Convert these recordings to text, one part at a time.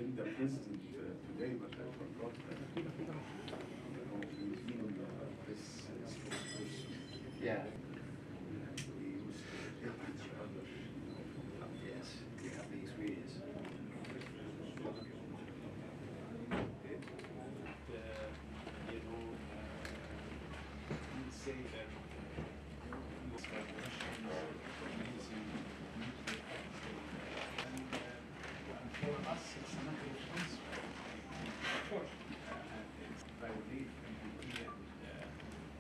been the president today, but I forgot that he's even this spokesperson. Yeah. We used to help each other. Yes, we have the experience. You'd say that these vibrations using nuclear and for us it's a matter of principle. Of course. And it's violate NPT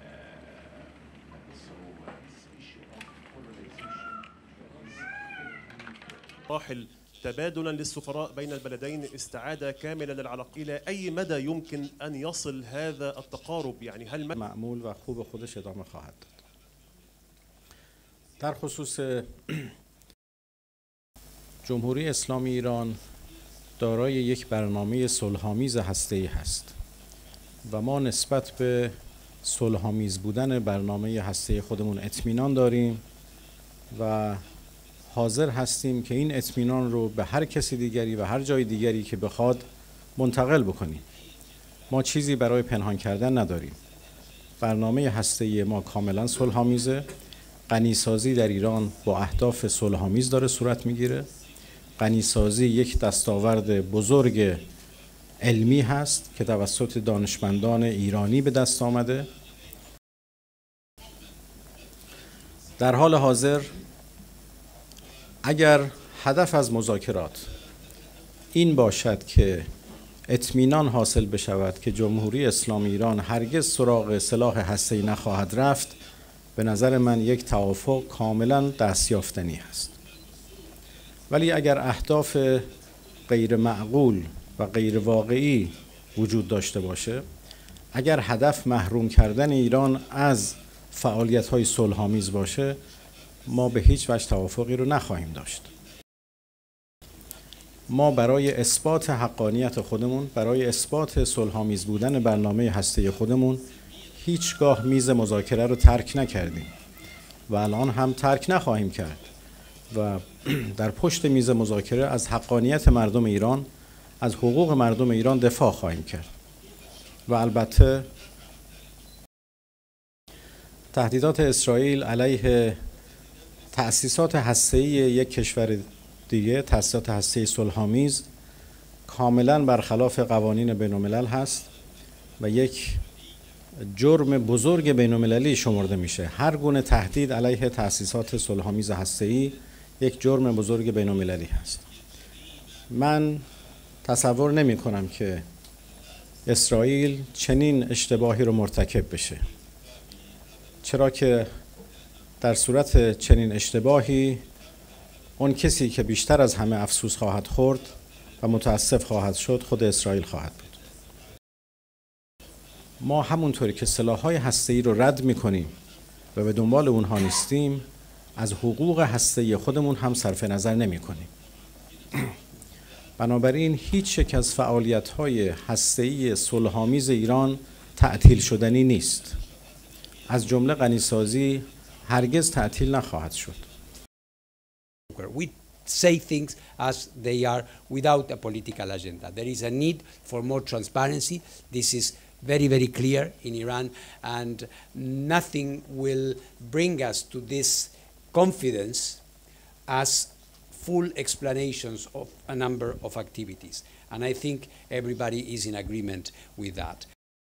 and so this issue of polarization is affecting مراحل تبادلا للسفراء بين البلدين، استعادة كاملة للعلاقة. إلى أي مدى يمكن أن يصل هذا التقارب؟ يعني هل معمول و خوب خودش ادامه خواهد داد. در خصوص جمهوری اسلامی ایران دارای یک برنامه صلح‌آمیز هسته‌ای هست و ما نسبت به صلح‌آمیز بودن برنامه هسته‌ای خودمون اطمینان داریم و حاضر هستیم که این اطمینان رو به هر کسی دیگری و هر جای دیگری که بخواد منتقل بکنیم. ما چیزی برای پنهان کردن نداریم. برنامه هسته‌ای ما کاملا صلح‌آمیزه. غنیسازی در ایران با اهداف صلح‌آمیز داره صورت میگیره. غنیسازی یک دستاورد بزرگ علمی هست که توسط دانشمندان ایرانی به دست آمده. در حال حاضر اگر هدف از مذاکرات این باشد که اطمینان حاصل بشود که جمهوری اسلامی ایران هرگز سراغ سلاح هسته‌ای نخواهد رفت، به نظر من یک توافق کاملا دستیافتنی است. ولی اگر اهداف غیر معقول و غیر واقعی وجود داشته باشه، اگر هدف محروم کردن ایران از فعالیت‌های صلح‌آمیز باشه، ما به هیچ وجه توافقی رو نخواهیم داشت. ما برای اثبات حقانیت خودمون، برای اثبات صلح‌آمیز بودن برنامه هسته‌ای خودمون هیچگاه میز مذاکره رو ترک نکردیم و الان هم ترک نخواهیم کرد و در پشت میز مذاکره از حقانیت مردم ایران، از حقوق مردم ایران دفاع خواهیم کرد. و البته تهدیدات اسرائیل علیه تأسیسات هسته‌ای یک کشور دیگه، تأسیسات هسته‌ای صلح‌آمیز، کاملا برخلاف قوانین بین‌الملل هست و یک جرم بزرگ بین‌المللی شمرده میشه. هر گونه تهدید علیه تأسیسات صلح‌آمیز هسته‌ای یک جرم بزرگ بین‌المللی هست. من تصور نمی کنم که اسرائیل چنین اشتباهی رو مرتکب بشه، چرا که در صورت چنین اشتباهی اون کسی که بیشتر از همه افسوس خواهد خورد و متاسف خواهد شد خود اسرائیل خواهد بود. ما همونطوری که سلاح‌های هسته‌ای رو رد می‌کنیم و به دنبال اونها نیستیم، از حقوق هسته‌ای خودمون هم صرف نظر نمی‌کنیم. بنابراین هیچ یک از فعالیت‌های هسته‌ای صلح‌آمیز ایران تعطیل شدنی نیست. از جمله غنیسازی هرگز تعطیل نخواهد شد. We say things as they are without a political agenda. There is a need for more transparency. This is very, very clear in Iran, and nothing will bring us to this confidence as full explanations of a number of activities. And I think everybody is in agreement with that.